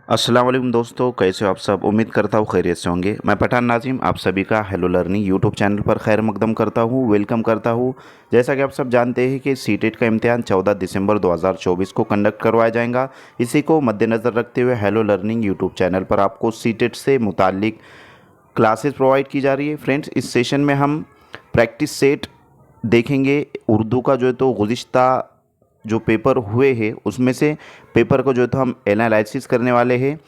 अस्सलाम वालेकुम दोस्तों, कैसे हो आप सब। उम्मीद करता हूँ खैरियत से होंगे। मैं पठान नाजिम आप सभी का हेलो लर्निंग यूट्यूब चैनल पर खैर मकदम करता हूँ, वेलकम करता हूँ। जैसा कि आप सब जानते हैं कि सीटेट का इम्तिहान 14 दिसंबर 2024 को कंडक्ट करवाया जाएगा। इसी को मद्देनज़र रखते हुए हेलो लर्निंग यूट्यूब चैनल पर आपको सीटेट से मुतालिक क्लासेस प्रोवाइड की जा रही है। फ्रेंड्स, इस सेशन में हम प्रैक्टिस सेट देखेंगे। उर्दू का जो है तो गुज़िश्ता जो पेपर हुए हैं उसमें से पेपर को जो है तो हम एनालिसिस करने वाले हैं।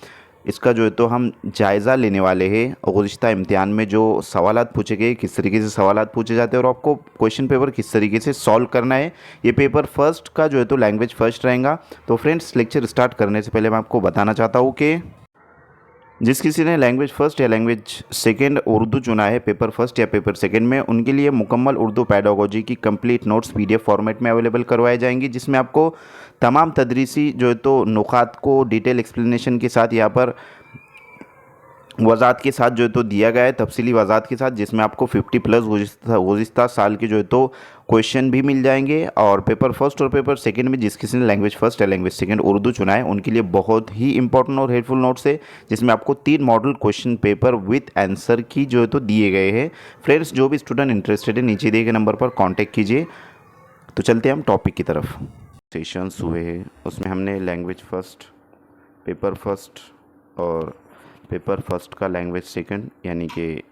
इसका जो है तो हम जायज़ा लेने वाले हैं और गुज़िश्ता इम्तिहान में जो सवालात पूछे गए, किस तरीके से सवालात पूछे जाते हैं और आपको क्वेश्चन पेपर किस तरीके से सॉल्व करना है। ये पेपर फर्स्ट का जो है तो लैंग्वेज फर्स्ट रहेगा। तो फ्रेंड्स, लेक्चर स्टार्ट करने से पहले मैं आपको बताना चाहता हूँ कि जिस किसी ने लैंग्वेज फ़र्स्ट या लैंग्वेज सेकंड उर्दू चुना है पेपर फर्स्ट या पेपर सेकंड में, उनके लिए मुकम्मल उर्दू पेडागोजी की कंप्लीट नोट्स पीडीएफ फॉर्मेट में अवेलेबल करवाए जाएंगी, जिसमें आपको तमाम तदरीसी जो है तो नुकात को डिटेल एक्सप्लेनेशन के साथ यहाँ पर वज़ात के साथ जो है तो दिया गया है, तफसीली वज़ात के साथ, जिसमें आपको 50 प्लस गुज़िश्ता साल के जो है तो क्वेश्चन भी मिल जाएंगे। और पेपर फर्स्ट और पेपर सेकंड में जिस किसी ने लैंग्वेज फर्स्ट या लैंग्वेज सेकंड उर्दू चुना है उनके लिए बहुत ही इंपॉर्टेंट और हेल्पफुल नोट्स है, जिसमें आपको 3 model question paper with answer की जो है तो दिए गए हैं। फ्रेंड्स, जो भी स्टूडेंट इंटरेस्टेड है नीचे दिए गए नंबर पर कॉन्टैक्ट कीजिए। तो चलते हैं हम टॉपिक की तरफ। सेशंस हुए हैं उसमें हमने लैंग्वेज फर्स्ट, पेपर फर्स्ट और पेपर फर्स्ट का लैंग्वेज सेकंड यानी कि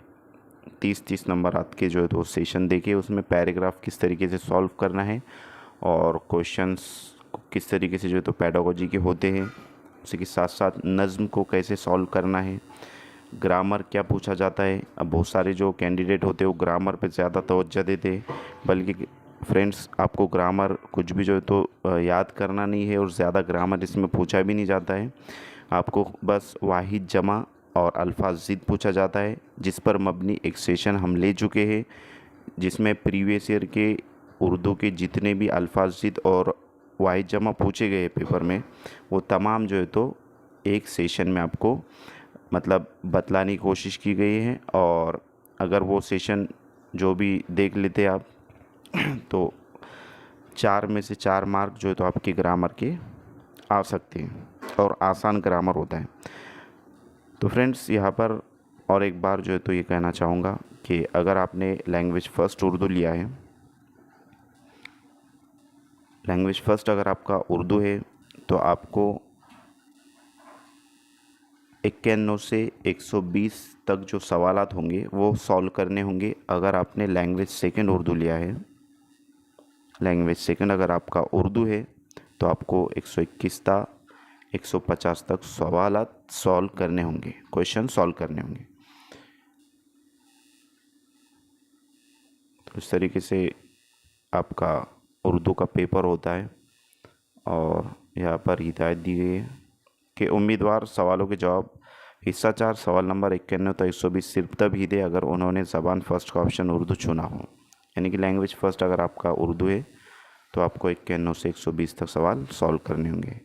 30-30 नंबर आपके जो है तो सेशन देखे, उसमें पैराग्राफ किस तरीके से सॉल्व करना है और क्वेश्चंस किस तरीके से जो है तो पेडागोजी के होते हैं, उसी के साथ साथ नज़्म को कैसे सॉल्व करना है, ग्रामर क्या पूछा जाता है। अब बहुत सारे जो कैंडिडेट होते हैं वो ग्रामर पे ज़्यादा तवज्जो देते हैं, बल्कि फ्रेंड्स आपको ग्रामर कुछ भी जो है तो याद करना नहीं है और ज़्यादा ग्रामर इसमें पूछा भी नहीं जाता है। आपको बस वाहिद जमा और अल्फाज ज़िद पूछा जाता है, जिस पर मबनी एक सेशन हम ले चुके हैं, जिसमें प्रीवियस ईयर के उर्दू के जितने भी अल्फाज ज़िद और वाहिद जमा पूछे गए पेपर में वो तमाम जो है तो एक सेशन में आपको मतलब बतलाने की कोशिश की गई है। और अगर वो सेशन जो भी देख लेते आप तो 4 में से 4 मार्क जो है तो आपके ग्रामर के आ सकते हैं और आसान ग्रामर होता है। तो फ्रेंड्स, यहाँ पर और एक बार जो है तो ये कहना चाहूँगा कि अगर आपने लैंग्वेज फ़र्स्ट उर्दू लिया है, लैंग्वेज फ़र्स्ट अगर आपका उर्दू है तो आपको 91 से 120 तक जो सवालात होंगे वो सॉल्व करने होंगे। अगर आपने लैंग्वेज सेकंड उर्दू लिया है, लैंग्वेज सेकंड अगर आपका उर्दू है तो आपको 121 ता 150 तक सवालात सॉल्व करने होंगे, क्वेश्चन सॉल्व करने होंगे। तो इस तरीके से आपका उर्दू का पेपर होता है और यहाँ पर हिदायत दी गई है कि उम्मीदवार सवालों के जवाब हिस्सा 4 सवाल नंबर 91 तो 120 सिर्फ तब ही दे अगर उन्होंने ज़बान फ़र्स्ट का ऑप्शन उर्दू चुना हो। यानी कि लैंग्वेज फ़र्स्ट अगर आपका उर्दू है तो आपको 91 से 120 तक सवाल सॉल्व करने होंगे।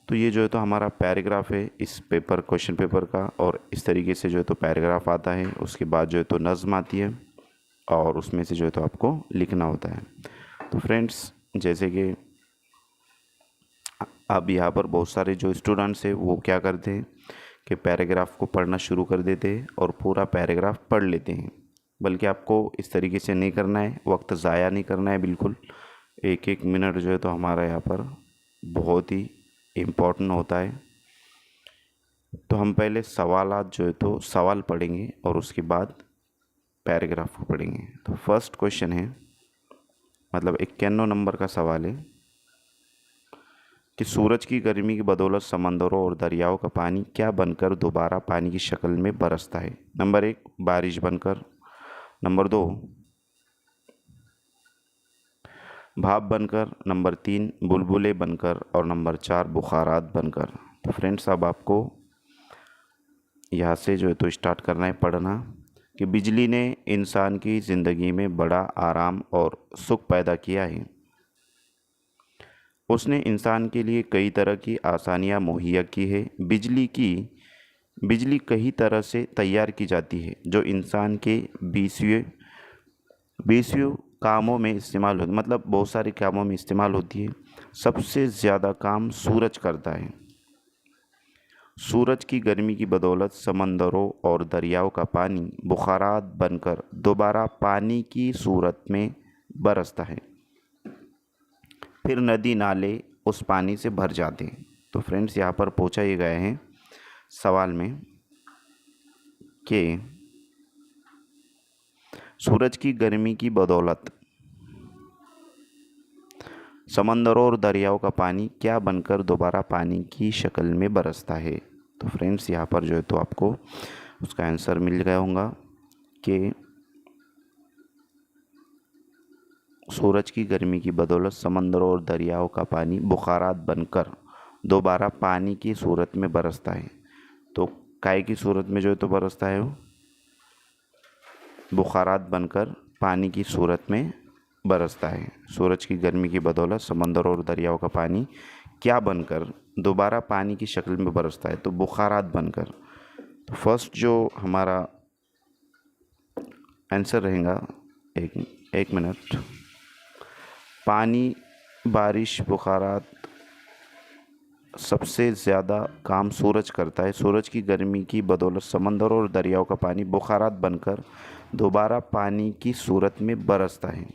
तो ये जो है तो हमारा पैराग्राफ है इस पेपर क्वेश्चन पेपर का, और इस तरीके से जो है तो पैराग्राफ आता है। उसके बाद जो है तो नज़्म आती है और उसमें से जो है तो आपको लिखना होता है। तो फ्रेंड्स, जैसे कि अब यहाँ पर बहुत सारे जो स्टूडेंट्स हैं वो क्या करते हैं कि पैराग्राफ को पढ़ना शुरू कर देते हैं और पूरा पैराग्राफ पढ़ लेते हैं, बल्कि आपको इस तरीके से नहीं करना है, वक्त ज़ाया नहीं करना है बिल्कुल। एक एक मिनट जो है तो हमारा यहाँ पर बहुत ही इम्पोर्टेंट होता है। तो हम पहले सवालात जो है तो सवाल पढ़ेंगे और उसके बाद पैराग्राफ को पढ़ेंगे। तो फर्स्ट क्वेश्चन है, मतलब 91 नंबर का सवाल है कि सूरज की गर्मी की बदौलत समंदरों और दरियाओं का पानी क्या बनकर दोबारा पानी की शक्ल में बरसता है। नंबर 1 बारिश बनकर, नंबर 2 भाप बनकर, नंबर 3 बुलबुले बनकर और नंबर 4 बुखारात बनकर। तो फ्रेंड्स, अब आपको यहाँ से जो है तो स्टार्ट करना है पढ़ना कि बिजली ने इंसान की ज़िंदगी में बड़ा आराम और सुख पैदा किया है। उसने इंसान के लिए कई तरह की आसानियाँ मुहैया की है। बिजली कई तरह से तैयार की जाती है जो इंसान के 20वें कामों में इस्तेमाल होती, मतलब बहुत सारे कामों में इस्तेमाल होती है। सबसे ज़्यादा काम सूरज करता है। सूरज की गर्मी की बदौलत समंदरों और दरियाओं का पानी बुखारात बनकर दोबारा पानी की सूरत में बरसता है। फिर नदी नाले उस पानी से भर जाते हैं। तो फ्रेंड्स, यहाँ पर पूछा ये गए हैं सवाल में कि सूरज की गर्मी की बदौलत समंदरों और दरियाओं का पानी क्या बनकर दोबारा पानी की शक्ल में बरसता है। तो फ्रेंड्स, यहाँ पर जो है तो आपको उसका आंसर मिल गया होगा कि सूरज की गर्मी की बदौलत समंदरों और दरियाओं का पानी बुखारात बनकर दोबारा पानी की सूरत में बरसता है। तो काय की सूरत में जो है तो बरसता है वो बुखारात बनकर पानी की सूरत में बरसता है। सूरज की गर्मी की बदौलत समंदरों और दरियाओं का पानी क्या बनकर दोबारा पानी की शक्ल में बरसता है, तो बुखारात बनकर। तो फर्स्ट जो हमारा आंसर रहेगा, एक मिनट, पानी, बारिश, बुखारात, सबसे ज़्यादा काम सूरज करता है। सूरज की गर्मी की बदौलत समंदरों और दरियाओं का पानी बुखारात बनकर दोबारा पानी की सूरत में बरसता है।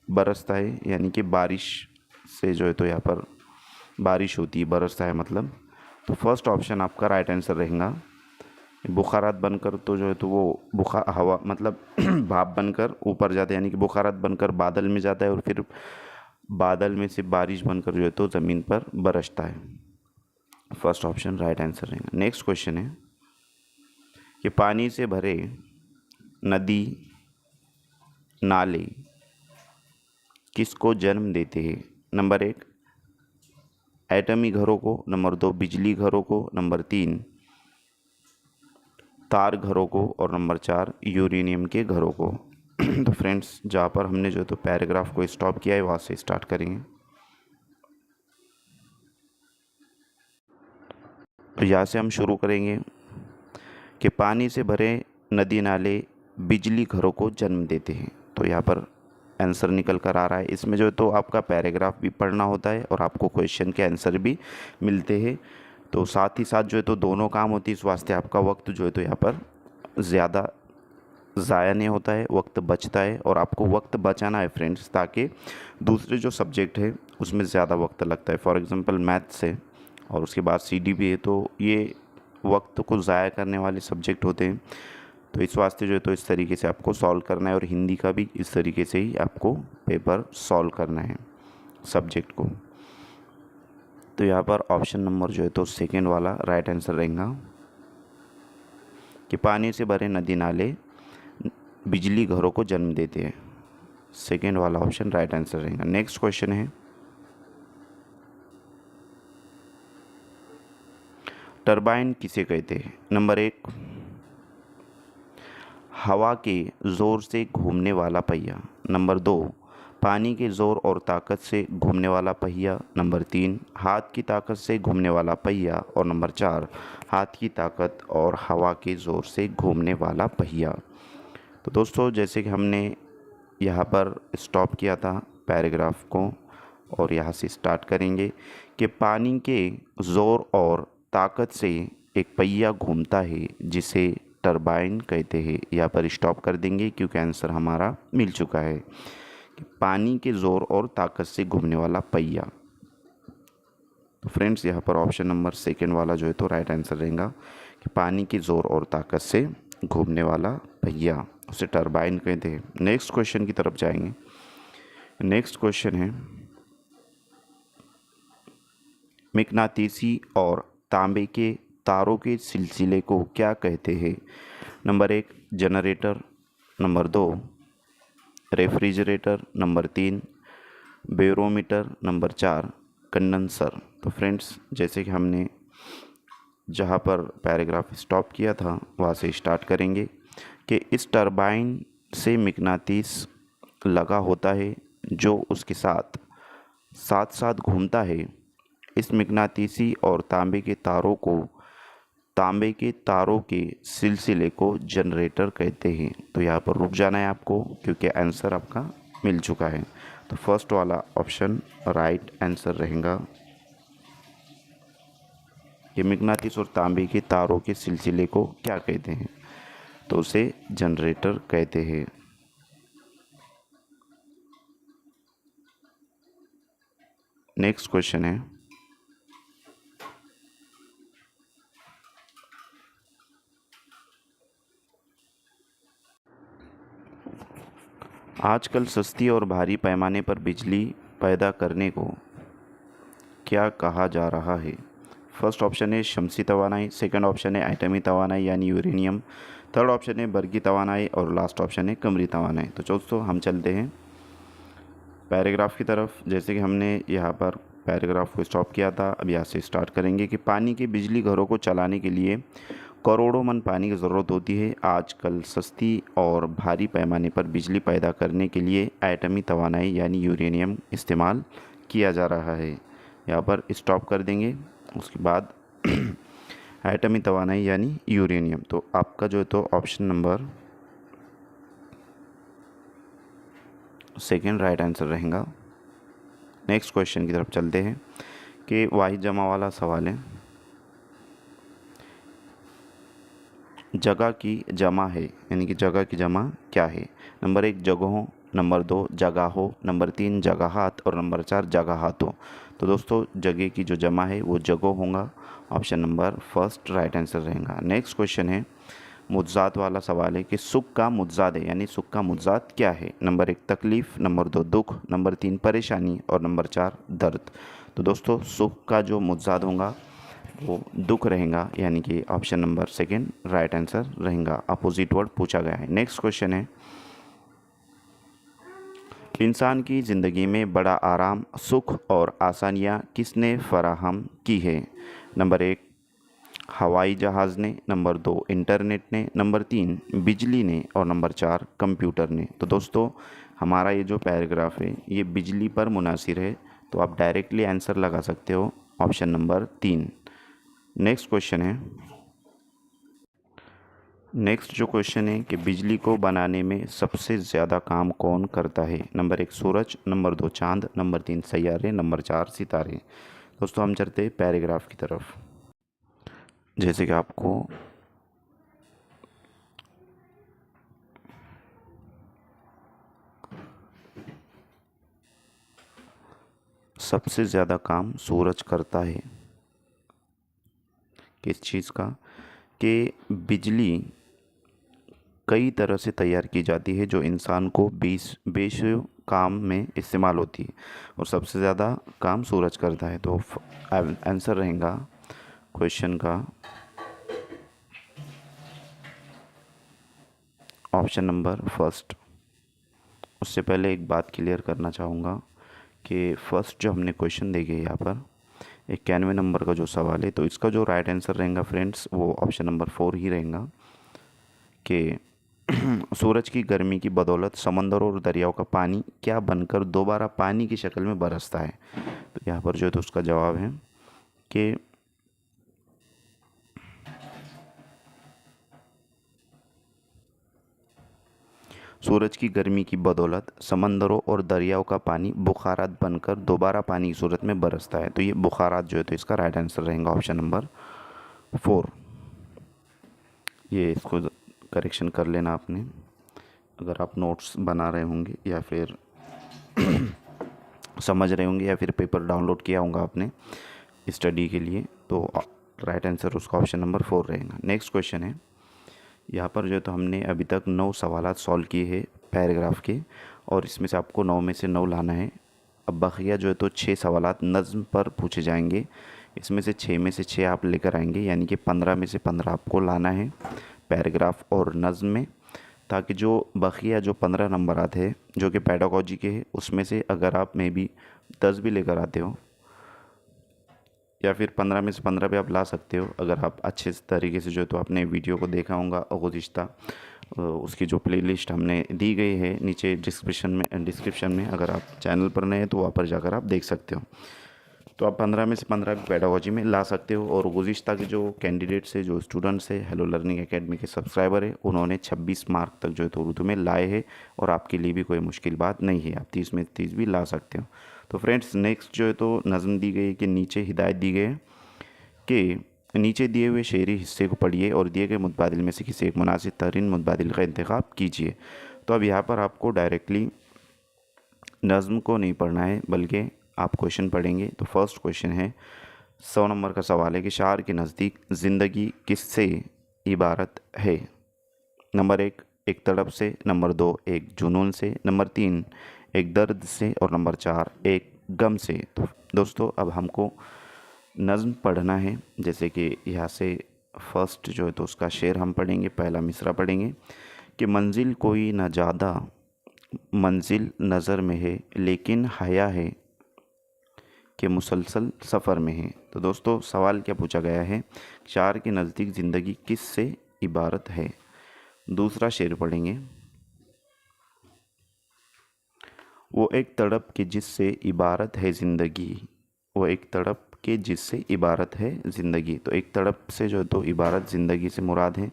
बरसता है यानी कि बारिश से जो है तो यहाँ पर बारिश होती है, बरसता है मतलब। तो फर्स्ट ऑप्शन आपका राइट आंसर रहेगा। बुखारात बनकर तो जो है तो वो बुखार हवा मतलब भाप बनकर ऊपर जाता है, यानी कि बुखारात बनकर बादल में जाता है और फिर बादल में से बारिश बनकर जो है तो ज़मीन पर बरसता है। फर्स्ट ऑप्शन राइट आंसर रहेगा। नेक्स्ट क्वेश्चन है कि पानी से भरे नदी नाले किसको जन्म देते हैं। नंबर 1 एटमी घरों को, नंबर 2 बिजली घरों को, नंबर 3 तार घरों को और नंबर 4 यूरेनियम के घरों को। तो फ्रेंड्स, जहाँ पर हमने जो तो पैराग्राफ को स्टॉप किया है वहाँ से स्टार्ट करेंगे। तो यहाँ से हम शुरू करेंगे कि पानी से भरे नदी नाले बिजली घरों को जन्म देते हैं। तो यहाँ पर आंसर निकल कर आ रहा है। इसमें जो है तो आपका पैराग्राफ भी पढ़ना होता है और आपको क्वेश्चन के आंसर भी मिलते हैं। तो साथ ही साथ जो है तो दोनों काम होती है, इस वास्ते आपका वक्त जो है तो यहाँ पर ज़्यादा ज़ाया नहीं होता है, वक्त बचता है। और आपको वक्त बचाना है फ्रेंड्स, ताकि दूसरे जो सब्जेक्ट है उसमें ज़्यादा वक्त लगता है। फॉर एग्ज़ाम्पल मैथ्स है और उसके बाद CDP है, तो ये वक्त को ज़ाया करने वाले सब्जेक्ट होते हैं। तो इस वास्ते जो है तो इस तरीके से आपको सॉल्व करना है और हिंदी का भी इस तरीके से ही आपको पेपर सॉल्व करना है सब्जेक्ट को। तो यहाँ पर ऑप्शन नंबर जो है तो सेकेंड वाला राइट आंसर रहेगा कि पानी से भरे नदी नाले बिजली घरों को जन्म देते हैं। सेकेंड वाला ऑप्शन राइट आंसर रहेगा। नेक्स्ट क्वेश्चन है टरबाइन किसे कहते हैं। नंबर 1 हवा के ज़ोर से घूमने वाला पहिया, नंबर 2 पानी के ज़ोर और ताकत से घूमने वाला पहिया, नंबर 3 हाथ की ताकत से घूमने वाला पहिया और नंबर 4 हाथ की ताकत और हवा के ज़ोर से घूमने वाला पहिया। तो दोस्तों, जैसे कि हमने यहाँ पर स्टॉप किया था पैराग्राफ को और यहाँ से स्टार्ट करेंगे कि पानी के ज़ोर और ताकत से एक पहिया घूमता है जिसे टरबाइन कहते हैं। यहाँ पर स्टॉप कर देंगे क्योंकि आंसर हमारा मिल चुका है कि पानी के ज़ोर और ताकत से घूमने वाला पहिया। तो फ्रेंड्स, यहाँ पर ऑप्शन नंबर सेकेंड वाला जो है तो राइट आंसर रहेगा कि पानी के ज़ोर और ताकत से घूमने वाला पहिया, उसे टरबाइन कहते हैं। नेक्स्ट क्वेश्चन की तरफ जाएंगे। नेक्स्ट क्वेश्चन है मकनातीसी और तांबे के तारों के सिलसिले को क्या कहते हैं। Number 1 generator, number 2 refrigerator, number 3 barometer, number 4 condenser. तो फ्रेंड्स, जैसे कि हमने जहाँ पर पैराग्राफ स्टॉप किया था वहाँ से स्टार्ट करेंगे कि इस टरबाइन से मकनातीस लगा होता है जो उसके साथ साथ साथ घूमता है। इस मकनातीसी और तांबे के तारों को तांबे के तारों के सिलसिले को जनरेटर कहते हैं। तो यहाँ पर रुक जाना है आपको, क्योंकि आंसर आपका मिल चुका है। तो फर्स्ट वाला ऑप्शन राइट आंसर रहेगा कि मकनातीस और तांबे के तारों के सिलसिले को क्या कहते हैं, तो उसे जनरेटर कहते हैं। नेक्स्ट क्वेश्चन है, आजकल सस्ती और भारी पैमाने पर बिजली पैदा करने को क्या कहा जा रहा है? फर्स्ट ऑप्शन है शमसी तवानाई, सेकंड ऑप्शन है एटमी तवानाई यानी यूरेनियम, थर्ड ऑप्शन है बरकी तवानाई और लास्ट ऑप्शन है कमरी तवानाई। तो दोस्तों हम चलते हैं पैराग्राफ की तरफ। जैसे कि हमने यहाँ पर पैराग्राफ को स्टॉप किया था, अब यहाँ से स्टार्ट करेंगे कि पानी की बिजली घरों को चलाने के लिए करोड़ों मन पानी की ज़रूरत होती है। आजकल सस्ती और भारी पैमाने पर बिजली पैदा करने के लिए एटमी तवानाई यानी यूरेनियम इस्तेमाल किया जा रहा है। यहाँ पर स्टॉप कर देंगे, उसके बाद एटमी तवानाई यानी यूरेनियम। तो आपका जो है तो option number second right answer रहेगा। नेक्स्ट क्वेश्चन की तरफ चलते हैं कि वाहिद जमा वाला सवाल है, जगह की जमा है यानी कि जगह की जमा क्या है? नंबर 1 जगहों, नंबर 2 जगहों, नंबर 3 जगहात और नंबर 4 जगहातों। तो दोस्तों जगह की जो जमा है वो जगह होगा, option number first right answer रहेगा। नेक्स्ट क्वेश्चन है मुज्जात वाला सवाल है कि सुख का मुज्जाद है यानी सुख का मुज्जात क्या है? नंबर 1 तकलीफ़, नंबर 2 दुख, नंबर 3 परेशानी और नंबर 4 दर्द। तो दोस्तों सुख का जो मुज्जाद होगा वो दुख रहेगा, यानी कि option number second right answer रहेगा। अपोजिट वर्ड पूछा गया है। नेक्स्ट क्वेश्चन है, इंसान की ज़िंदगी में बड़ा आराम, सुख और आसानियाँ किसने फराहम की है? नंबर 1 हवाई जहाज़ ने, नंबर 2 इंटरनेट ने, नंबर 3 बिजली ने और नंबर 4 कंप्यूटर ने। तो दोस्तों हमारा ये जो पैराग्राफ है ये बिजली पर मुनासिर है, तो आप डायरेक्टली आंसर लगा सकते हो ऑप्शन नंबर 3। नेक्स्ट क्वेश्चन है, नेक्स्ट जो क्वेश्चन है कि बिजली को बनाने में सबसे ज़्यादा काम कौन करता है? नंबर 1 सूरज, नंबर 2 चांद, नंबर 3 सैयारे, नंबर 4 सितारे। दोस्तों हम चलते हैं पैराग्राफ की तरफ। जैसे कि आपको सबसे ज़्यादा काम सूरज करता है किस चीज़ का? कि बिजली कई तरह से तैयार की जाती है जो इंसान को बेश काम में इस्तेमाल होती है, और सबसे ज़्यादा काम सूरज करता है। तो आंसर रहेगा क्वेश्चन का ऑप्शन नंबर फर्स्ट। उससे पहले एक बात क्लियर करना चाहूँगा कि फ़र्स्ट जो हमने क्वेश्चन देखे यहाँ पर 91 नंबर का जो सवाल है, तो इसका जो राइट आंसर रहेगा फ्रेंड्स वो ऑप्शन नंबर 4 ही रहेगा कि सूरज की गर्मी की बदौलत समंदरों और दरियाओं का पानी क्या बनकर दोबारा पानी की शक्ल में बरसता है? तो यहाँ पर जो है तो उसका जवाब है कि सूरज की गर्मी की बदौलत समंदरों और दरियाओं का पानी बुखारात बनकर दोबारा पानी की सूरत में बरसता है। तो ये बुखारात जो है तो इसका राइट आंसर रहेगा ऑप्शन नंबर 4। ये इसको करेक्शन कर लेना आपने, अगर आप नोट्स बना रहे होंगे या फिर समझ रहे होंगे या फिर पेपर डाउनलोड किया होगा आपने स्टडी के लिए, तो राइट आंसर उसका ऑप्शन नंबर 4 रहेगा। नेक्स्ट क्वेश्चन है, यहाँ पर जो है तो हमने अभी तक 9 सवाल सॉल्व किए हैं पैराग्राफ के, और इसमें से आपको 9 में से 9 लाना है। अब बकिया जो है तो 6 सवाल नज़्म पर पूछे जाएंगे, इसमें से 6 में से 6 आप लेकर आएंगे, यानी कि 15 में से 15 आपको लाना है पैराग्राफ और नज़्म में, ताकि जो बकिया जो 15 नंबर आते हैं जो कि पेडागोजी के हैं उसमें से अगर आप मे बी 10 भी लेकर आते हो या फिर 15 में से 15 भी आप ला सकते हो, अगर आप अच्छे तरीके से जो है तो आपने वीडियो को देखा होगा गुज़िश्ता, उसकी जो प्लेलिस्ट हमने दी गई है नीचे डिस्क्रिप्शन में, अगर आप चैनल पर नए हैं तो वहाँ पर जाकर आप देख सकते हो। तो आप 15 में से 15 पेडागोजी में ला सकते हो। और गुज़िश्ता के जो कैंडिडेट्स है, जो स्टूडेंट्स है, हेलो लर्निंग एकेडमी के सब्सक्राइबर है, उन्होंने 26 मार्क तक जो है तो उर्दू में लाए हैं। और आपके लिए भी कोई मुश्किल बात नहीं है, आप 30 में 30 भी ला सकते हो। तो फ्रेंड्स, नेक्स्ट जो है तो नज़म दी गई है कि नीचे हिदायत दी गई है कि नीचे दिए हुए शेरी हिस्से को पढ़िए और दिए गए मुतबादिल में से किसी एक मुनासिब तरीन मुतबादिल का इंतखाब कीजिए। तो अब यहाँ पर आपको डायरेक्टली नज़्म को नहीं पढ़ना है, बल्कि आप क्वेश्चन पढ़ेंगे। तो फर्स्ट क्वेश्चन है, 100 नंबर का सवाल है कि शार के नज़दीक ज़िंदगी किससे इबारत है? नंबर 1, एक तड़प से। नंबर 2, एक जुनून से। नंबर 3, एक दर्द से। और नंबर 4, एक गम से। तो दोस्तों, अब हमको नज़्म पढ़ना है। जैसे कि यहाँ से फर्स्ट जो है तो उसका शेर हम पढ़ेंगे, पहला मिसरा पढ़ेंगे कि मंजिल कोई न ज़्यादा मंजिल नज़र में है, लेकिन हया है कि मुसलसल सफ़र में है। तो दोस्तों, सवाल क्या पूछा गया है? शार के नज़दीक ज़िंदगी किस से इबारत है? दूसरा शेर पढ़ेंगे, वो एक तड़प के जिससे इबारत है ज़िंदगी। वो एक तड़प के जिससे इबारत है ज़िंदगी। तो एक तड़प से जो है तो इबारत ज़िंदगी से मुराद है।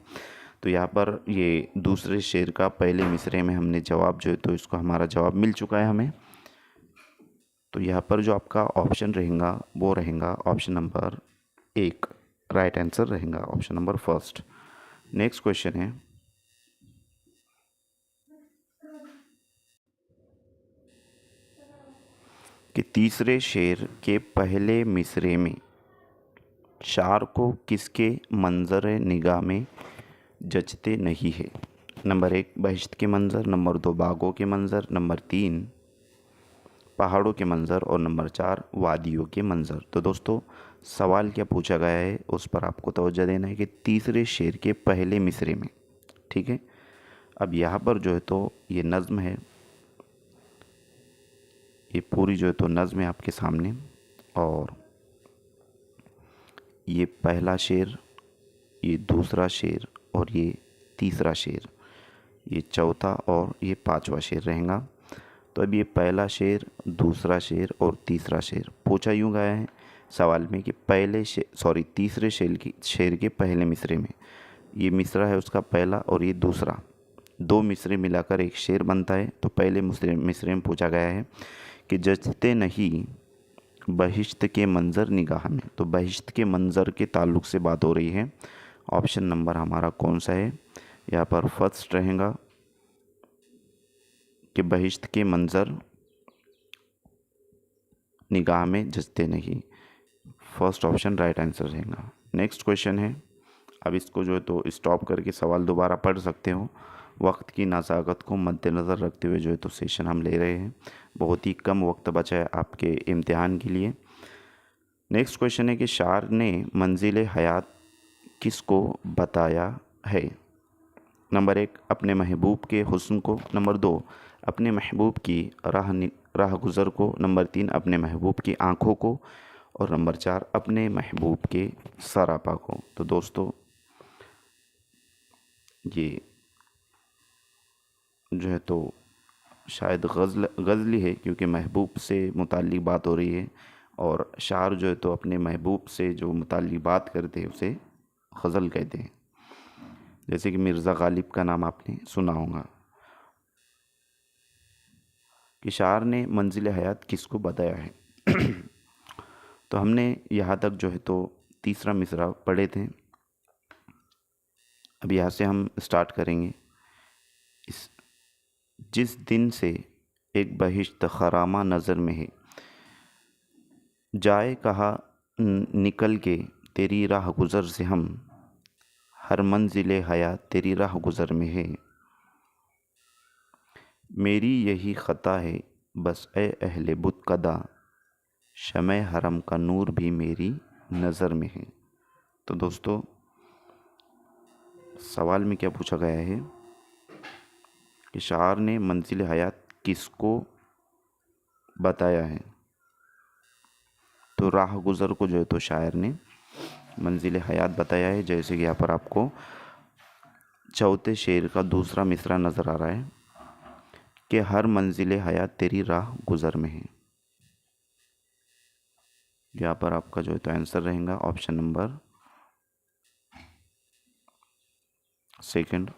तो यहाँ पर ये दूसरे शेर का पहले मिसरे में हमने जवाब जो है तो इसको हमारा जवाब मिल चुका है हमें। तो यहाँ पर जो आपका ऑप्शन रहेगा वो रहेगा ऑप्शन नंबर 1, राइट आंसर रहेगा option number first. Next question है कि तीसरे शेर के पहले मिसरे में शार को किसके मंजर निगाह में जचते नहीं है? नंबर 1, बहिश्त के मंज़र। नंबर 2, बागों के मंज़र। नंबर 3, पहाड़ों के मंज़र। और नंबर 4, वादियों के मंज़र। तो दोस्तों, सवाल क्या पूछा गया है उस पर आपको तवज्जो देना है कि तीसरे शेर के पहले मिसरे में, ठीक है। अब यहाँ पर जो है तो ये नज़्म है, ये पूरी जो है तो नज़्म है आपके सामने। और ये पहला शेर, ये दूसरा शेर और ये तीसरा शेर, ये चौथा और ये पांचवा शेर रहेगा। तो अब ये पहला शेर, दूसरा शेर और तीसरा शेर पूछा यूँ गया है सवाल में कि तीसरे शेर के पहले मिसरे में, ये मिसरा है उसका पहला और ये दूसरा, दो मिसरे मिलाकर एक शेर बनता है। तो पहले मिसरे में पूछा गया है कि जचते नहीं बहिश्त के मंज़र निगाह में। तो बहिश्त के मंज़र के ताल्लुक़ से बात हो रही है। ऑप्शन नंबर हमारा कौन सा है? यहाँ पर फर्स्ट रहेगा कि बहिश्त के मंज़र निगाह में जचते नहीं। फर्स्ट ऑप्शन राइट आंसर रहेगा। नेक्स्ट क्वेश्चन है, अब इसको जो है तो स्टॉप करके सवाल दोबारा पढ़ सकते हो। वक्त की नाज़ाकत को मद्देनज़र रखते हुए जो है तो सेशन हम ले रहे हैं। बहुत ही कम वक्त बचा है आपके इम्तिहान के लिए। नेक्स्ट क्वेश्चन है कि शार ने मंजिल हयात किसको बताया है? नंबर 1, अपने महबूब के हुस्न को। नंबर 2, अपने महबूब की राह गुज़र को। नंबर 3, अपने महबूब की आँखों को। और नंबर 4, अपने महबूब के सरापा को। तो दोस्तों, ये जो है तो शायद गज़ल है, क्योंकि महबूब से मुताल्लिक़ बात हो रही है। और शार जो है तो अपने महबूब से जो मुताल्लिक़ बात करते हैं उसे गज़ल कहते हैं। जैसे कि मिर्ज़ा गालिब का नाम आपने सुना होगा कि शार ने मंजिल हयात किसको बताया है। तो हमने यहाँ तक जो है तो तीसरा मिसरा पढ़े थे। अब यहाँ से हम स्टार्ट करेंगे। जिस दिन से एक बहिश्त खरामा नज़र में है, जाए कहा निकल के तेरी राह गुज़र से हम, हर मंजिल हयात तेरी राह गुज़र में है। मेरी यही ख़ता है बस ए अहले बुत कदा, शमे हरम का नूर भी मेरी नज़र में है। तो दोस्तों, सवाल में क्या पूछा गया है कि शार ने मंजिल हयात किसको बताया है? तो राह गुज़र को जो है तो शायर ने मंजिल हयात बताया है। जैसे कि यहाँ पर आपको चौथे शेर का दूसरा मिसरा नज़र आ रहा है कि हर मंजिल हयात तेरी राह गुज़र में है। यहाँ पर आपका जो है तो आंसर रहेगा option number second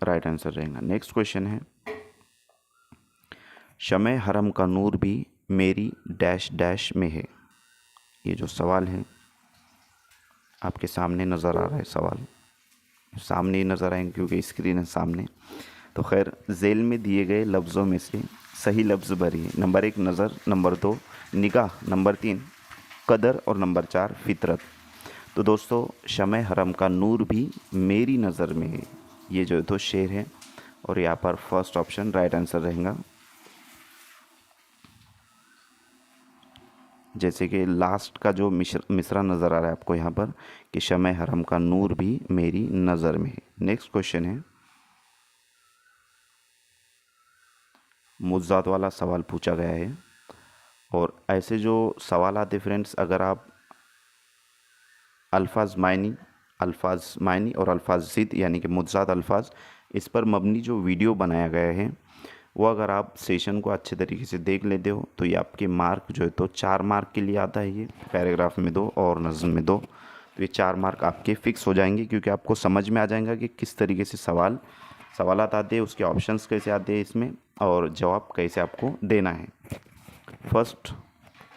right answer रहेगा। नेक्स्ट क्वेश्चन है, शमे हरम का नूर भी मेरी डैश डैश में है। ये जो सवाल है आपके सामने नज़र आ रहा है, सवाल सामने ही नज़र आएंगे क्योंकि स्क्रीन है सामने। तो खैर, झेल में दिए गए लफ्ज़ों में से सही लफ्ज़ भरिए। नंबर 1 नज़र, नंबर 2 निगाह, नंबर 3 कदर और नंबर 4 फितरत। तो दोस्तों, शमे हरम का नूर भी मेरी नज़र में है, ये जो है तो शेर है और यहाँ पर फर्स्ट ऑप्शन राइट आंसर रहेगा। जैसे कि लास्ट का जो मिसरा नज़र आ रहा है आपको यहाँ पर कि शमे हरम का नूर भी मेरी नज़र में है। नेक्स्ट क्वेश्चन है, मुज्जात वाला सवाल पूछा गया है और ऐसे जो सवाल आते फ्रेंड्स, अगर आप अल्फाज मायनी और अल्फाज ज़िद यानी कि मुज्जात अल्फाज, इस पर मबनी जो वीडियो बनाया गया है वो अगर आप सेशन को अच्छे तरीके से देख लेते हो तो ये आपके मार्क जो है तो 4 मार्क के लिए आता है। ये पैराग्राफ में 2 और नज़्म में 2, तो ये 4 मार्क आपके फ़िक्स हो जाएंगे क्योंकि आपको समझ में आ जाएगा कि किस तरीके से सवालात आते हैं, उसके ऑप्शंस कैसे आते हैं इसमें और जवाब कैसे आपको देना है। फर्स्ट,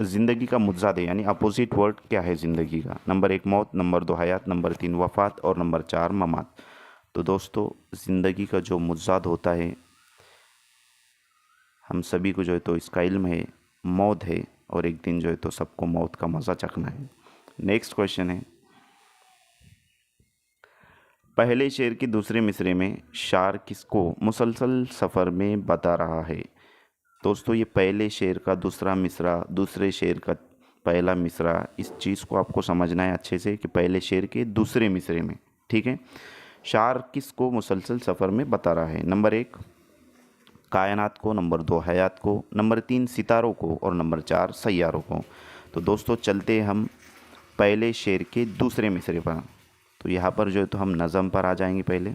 ज़िंदगी का मुज्जाद है यानी अपोजिट वर्ड क्या है ज़िंदगी का? नंबर 1 मौत, नंबर 2 हयात, नंबर 3 वफ़ात और नंबर 4 ममात। तो दोस्तों, ज़िंदगी का जो मुज्जाद होता है, हम सभी को जो है तो इसका इल्म है, मौत है और एक दिन जो है तो सबको मौत का मज़ा चखना है। नेक्स्ट क्वेश्चन है, पहले शेर की दूसरे मिसरे में शार किसको मुसलसल सफ़र में बता रहा है? दोस्तों, ये पहले शेर का दूसरा मिसरा, दूसरे शेर का पहला मिसरा, इस चीज़ को आपको समझना है अच्छे से कि पहले शेर के दूसरे मिसरे में, ठीक है, शार किसको मुसलसल सफ़र में बता रहा है? नंबर 1 कायनात को, नंबर 2 हयात को, नंबर 3 सितारों को और नंबर 4 सैयारों को। तो दोस्तों, चलते हम पहले शेर के दूसरे मिसरे पर। तो यहाँ पर जो है तो हम नज़म पर आ जाएंगे। पहले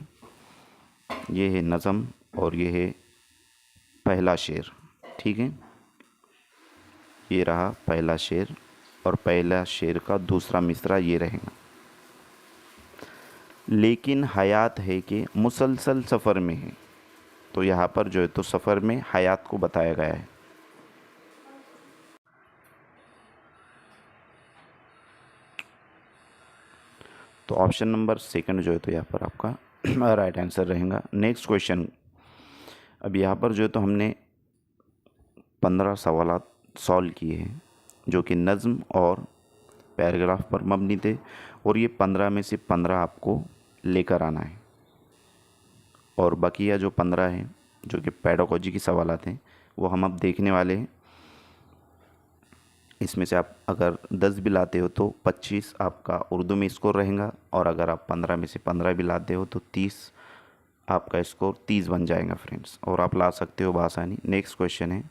ये है नज़म और ये है पहला शेर, ठीक है, ये रहा पहला शेर और पहला शेर का दूसरा मिसरा ये रहेगा। लेकिन हयात है कि मुसलसल सफ़र में है, तो यहाँ पर जो है तो सफ़र में हयात को बताया गया है। तो ऑप्शन नंबर सेकंड जो है तो यहाँ पर आपका राइट आंसर रहेगा। नेक्स्ट क्वेश्चन, अब यहाँ पर जो है तो हमने 15 सवाल सॉल्व किए हैं जो कि नज़्म और पैराग्राफ पर मबनी थे और ये 15 में से 15 आपको लेकर आना है और बकिया जो 15 हैं जो कि पेडागोजी की सवालात हैं वो हम अब देखने वाले हैं। इसमें से आप अगर 10 भी लाते हो तो 25 आपका उर्दू में स्कोर रहेगा और अगर आप 15 में से 15 भी लाते हो तो 30 आपका स्कोर 30 बन जाएगा फ्रेंड्स, और आप ला सकते हो बआसानी। नेक्स्ट क्वेश्चन है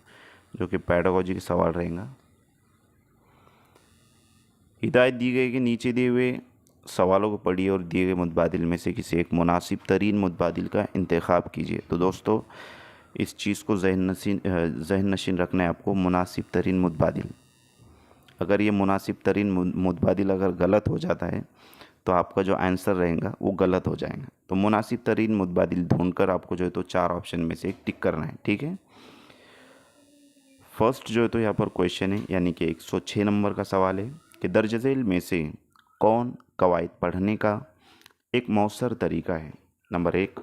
जो कि पेडागोजी का सवाल रहेगा। हिदायत दी गई कि नीचे दिए हुए सवालों को पढ़िए और दिए गए मुतबादिल में से किसी एक मुनासिब तरीन मुतबादिल का इंतखाब कीजिए। तो दोस्तों, इस चीज़ को जहन नशीन रखना है आपको, मुनासिब तरीन मुतबादिल। अगर ये मुनासिब तरीन मुतबादिल अगर गलत हो जाता है तो आपका जो आंसर रहेगा वो गलत हो जाएगा। तो मुनासिब तरीन मुतबादिल ढूंढकर आपको जो है तो 4 ऑप्शन में से एक टिक करना है, ठीक है। फर्स्ट जो है तो यहाँ पर क्वेश्चन है यानी कि 106 नंबर का सवाल है कि दर्ज झेल में से कौन कवायद पढ़ने का एक मौसर तरीका है? नंबर 1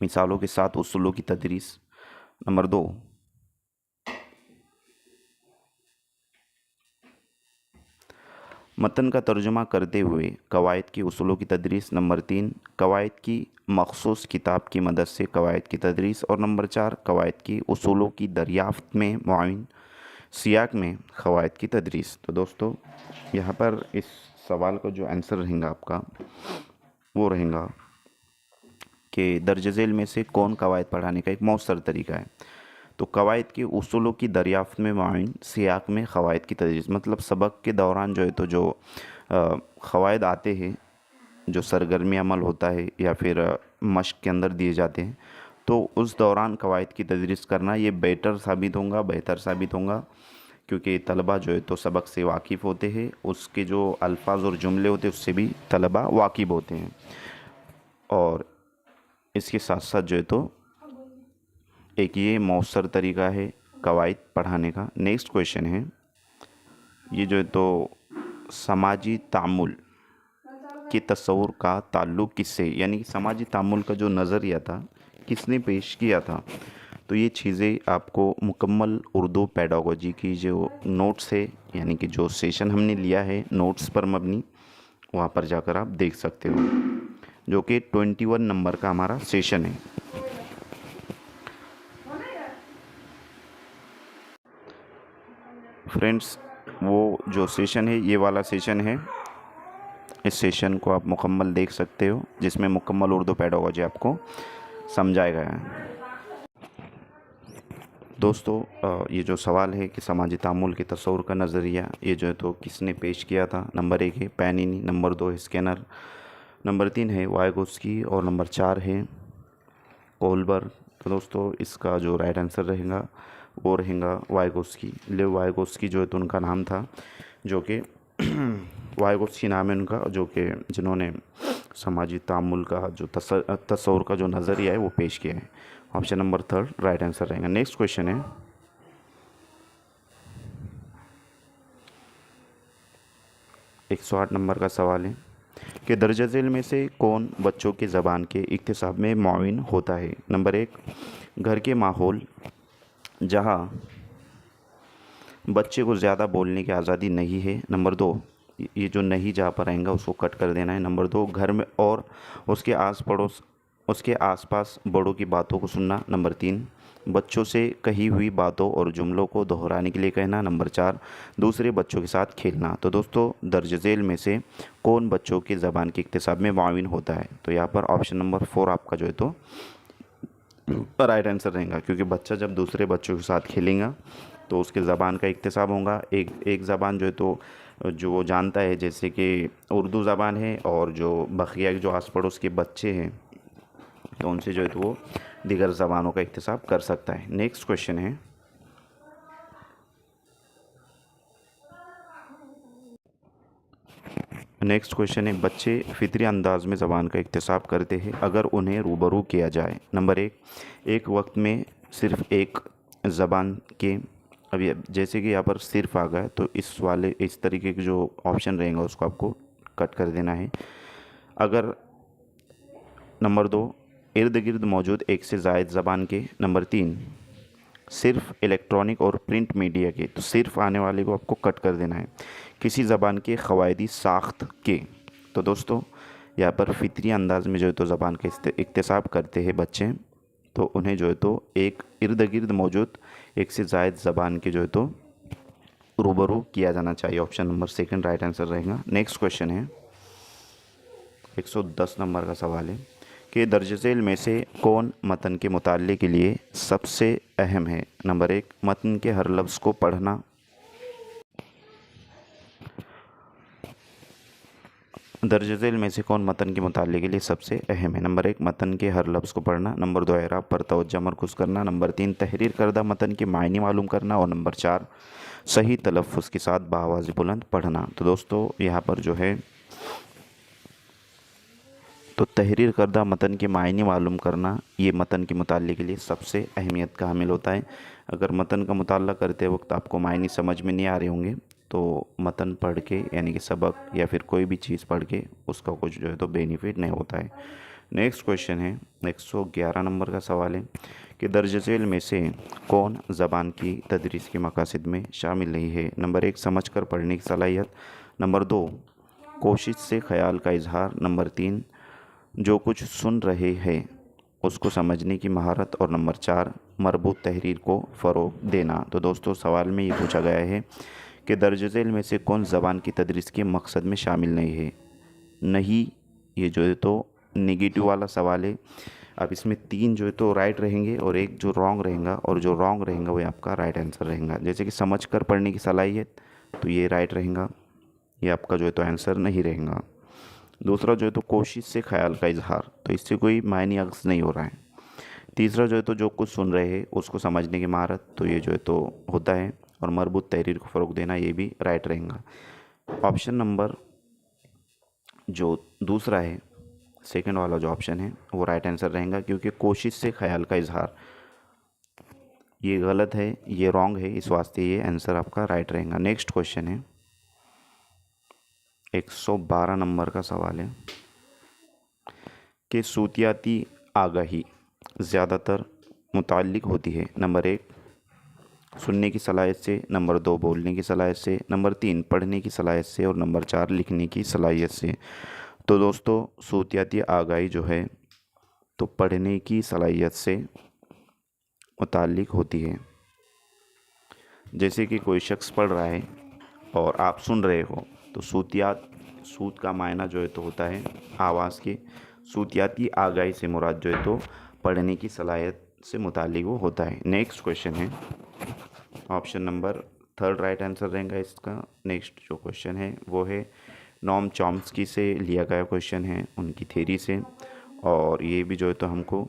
मिसालों के साथ उसूलों की तदरीस, नंबर 2 मतन का तर्जुमा करते हुए कवायद की उसूलों की तदरीस, नंबर 3 कवायद की मखसूस किताब की मदद से कवायद की तदरीस और नंबर 4 कवायद की उसूलों की दरियाफ्त में मुआविन सियाक में कवायद की तदरीस। तो दोस्तों, यहाँ पर इस सवाल का जो आंसर रहेगा आपका वो रहेगा कि दर्ज झेल में से कौन कवायद पढ़ाने का एक मौसर तरीका है? तो कवायद के उसूलों की दरियाफ्त में मुआविन सियाक में क़वायद की तदरीस, मतलब सबक के दौरान जो है तो जो क़वायद आते हैं, जो सरगर्मी अमल होता है या फिर मश्क के अंदर दिए जाते हैं, तो उस दौरान क़वायद की तदरीस करना ये बेहतर साबित होगा क्योंकि तलबा जो है तो सबक से वाकिफ़ होते हैं, उसके जो अल्फाज और जुमले होते हैं उससे भी तलबा वाकिफ़ होते हैं। और इसके साथ साथ जो है तो एक ये मौसर तरीका है कवायद पढ़ाने का। नेक्स्ट क्वेश्चन है, ये जो है तो समाजी तामुल के तस्वुर का ताल्लुक़ किससे, यानी कि समाजी तामुल का जो नज़रिया था किसने पेश किया था। तो ये चीज़ें आपको मुकम्मल उर्दू पेडागोजी की जो नोट्स है, यानी कि जो सेशन हमने लिया है नोट्स पर मबनी, वहाँ पर जाकर आप देख सकते हो, जो कि 21 नंबर का हमारा सेशन है। फ्रेंड्स, वो जो सेशन है ये वाला सेशन है, इस सेशन को आप मुकम्मल देख सकते हो, जिसमें मुकम्मल उर्दू पेडागोजी आपको समझाया गया है। दोस्तों, ये जो सवाल है कि समाजी तामुल के तस्वुर का नज़रिया, ये जो है तो किसने पेश किया था। नंबर 1 है पैनिनी, नंबर 2 है स्किनर, नंबर 3 है वाइगोत्स्की और नंबर 4 है कोलबर्ग। तो दोस्तों, इसका जो राइट आंसर रहेगा वो रहेगा वाइगोत्स्की। लेव वाइगोत्स्की जो है तो उनका नाम था, जो कि वाइगोत्स्की नाम है उनका, जो कि जिन्होंने समाजी तामुल का जो तस्वुर का जो नज़रिया है वो पेश किया है। ऑप्शन नंबर 3 राइट आंसर रहेगा। नेक्स्ट क्वेश्चन है, 108 नंबर का सवाल है कि दर्ज झेल में से कौन बच्चों की ज़बान के इक्तिसाब में मुआविन होता है। नंबर 1, घर के माहौल जहाँ बच्चे को ज़्यादा बोलने की आज़ादी नहीं है। नंबर 2, ये जो नहीं जहाँ पर आएगा उसको कट कर देना है। नंबर 2, घर में और उसके आसपास बड़ों की बातों को सुनना। नंबर 3, बच्चों से कही हुई बातों और जुमलों को दोहराने के लिए कहना। नंबर 4, दूसरे बच्चों के साथ खेलना। तो दोस्तों, दर्ज झेल में से कौन बच्चों की ज़बान के इक्तिसाब में मुआविन होता है। तो यहाँ पर ऑप्शन नंबर 4 आपका जो है तो राइट आंसर रहेगा, क्योंकि बच्चा जब दूसरे बच्चों के साथ खेलेगा तो उसके ज़बान का इक्तिसाब होगा। एक ज़बान जो है तो जो वो जानता है, जैसे कि उर्दू ज़बान है, और जो बकिया जो आस पड़ोस के बच्चे हैं तो उनसे जो है तो वो दीगर ज़बानों का इक्तिसाब कर सकता है। नेक्स्ट क्वेश्चन है, बच्चे फितरी अंदाज में ज़बान का इक्तिसाब करते हैं अगर उन्हें रूबरू किया जाए। नंबर 1, एक वक्त में सिर्फ एक ज़बान के, अभी जैसे कि यहाँ पर सिर्फ आ गया तो इस तरीके के जो ऑप्शन रहेगा उसको आपको कट कर देना है। अगर नंबर 2, इर्द गिर्द मौजूद एक से ज़ायद ज़बान के। नंबर 3, सिर्फ इलेक्ट्रॉनिक और प्रिंट मीडिया के, तो सिर्फ आने वाले को आपको कट कर देना है। किसी ज़बान के क़वायदी साख्त के। तो दोस्तों, यहाँ पर फितरी अंदाज में जो है तो ज़बान का इक्तिसाब करते हैं बच्चे, तो उन्हें जो है तो एक इर्द गिर्द मौजूद एक से ज़ायद ज़बान के जो है तो रूबरू किया जाना चाहिए। ऑप्शन नंबर 2 राइट आंसर रहेगा। नेक्स्ट क्वेश्चन है, 110 नंबर का सवाल है कि दर्ज झेल में से कौन मतन के मुताले के लिए सबसे अहम है। नंबर 1, मतन के हर लफ्ज़ को पढ़ना। दर्ज झेल में से कौन मतन के मुताले के लिए सबसे अहम है। नंबर 1, मतन के हर लफ्ज़ को पढ़ना। नंबर 2, एराब पर तवज्जो मरकूज़ करना। नंबर 3, तहरीर करदा मतन के मायने मालूम करना। और नंबर 4, सही तलफ़्फ़ुज़ के साथ बाआवाज़ बुलंद पढ़ना। तो दोस्तों, यहाँ पर जो है तो तहरीर करदा मतन के मायने मालूम करना, ये मतन के मुताले के लिए सबसे अहमियत का हामिल होता है। अगर मतन का मुताला करते वक्त आपको मायने समझ में नहीं आ रहे होंगे तो मतन पढ़ के, यानी कि सबक या फिर कोई भी चीज़ पढ़ के उसका कुछ जो है तो बेनिफिट नहीं होता है। नेक्स्ट क्वेश्चन है, 111 नंबर का सवाल है कि दर्ज झेल में से कौन ज़बान की तदरीस के मकासद में शामिल नहीं है। नंबर 1, समझ कर पढ़ने की सलाहियत। नंबर 2, कोशिश से ख्याल का इजहार। नंबर 3, जो कुछ सुन रहे हैं उसको समझने की महारत। और नंबर 4, मरबूत तहरीर को फ़रोग़ देना। तो दोस्तों, सवाल में ये पूछा गया है कि दर्ज झेल में से कौन ज़बान की तदरीस के मकसद में शामिल नहीं है। नहीं, ये जो है तो नेगेटिव वाला सवाल है। अब इसमें 3 जो है तो राइट रहेंगे और एक जो रॉन्ग रहेगा, और जो रॉन्ग रहेगा वो आपका राइट आंसर रहेगा। जैसे कि समझ कर पढ़ने की सलाहियत, तो ये राइट रहेगा, ये आपका जो है तो आंसर नहीं रहेगा। दूसरा जो है तो कोशिश से ख्याल का इजहार, तो इससे कोई मायने अक्स नहीं हो रहा है। तीसरा जो है तो जो कुछ सुन रहे हैं उसको समझने की महारत, तो ये जो है तो होता है। और मरबूत तहरीर को फ़रोग देना, ये भी राइट रहेगा। ऑप्शन नंबर जो दूसरा है, सेकंड वाला जो ऑप्शन है वो राइट आंसर रहेगा, क्योंकि कोशिश से ख्याल का इजहार, ये गलत है, ये रॉन्ग है, इस वास्ते ये आंसर आपका राइट रहेगा। नेक्स्ट क्वेश्चन है, 112 नंबर का सवाल है कि सूतियाती आगाही ज़्यादातर मुताल्लिक होती है नंबर 1 सुनने की सलाहियत से, नंबर 2 बोलने की सलाहियत से, नंबर 3 पढ़ने की सलाहियत से और नंबर 4 लिखने की सलाहियत से। तो दोस्तों सूतियाती आगाही जो है तो पढ़ने की सलाहियत से मुताल्लिक होती है। जैसे कि कोई शख्स पढ़ रहा है और आप सुन रहे हो, तो सूत का मायना जो है तो होता है आवाज़ के, सूतियाती आगाही से मुराद जो है तो पढ़ने की सलाहियत से मुताल्लिक वो होता है। नेक्स्ट क्वेश्चन है, ऑप्शन नंबर 3 राइट आंसर रहेगा इसका। नेक्स्ट जो क्वेश्चन है वो है नोम चॉम्स्की से लिया गया क्वेश्चन है, उनकी थ्योरी से, और ये भी जो है तो हमको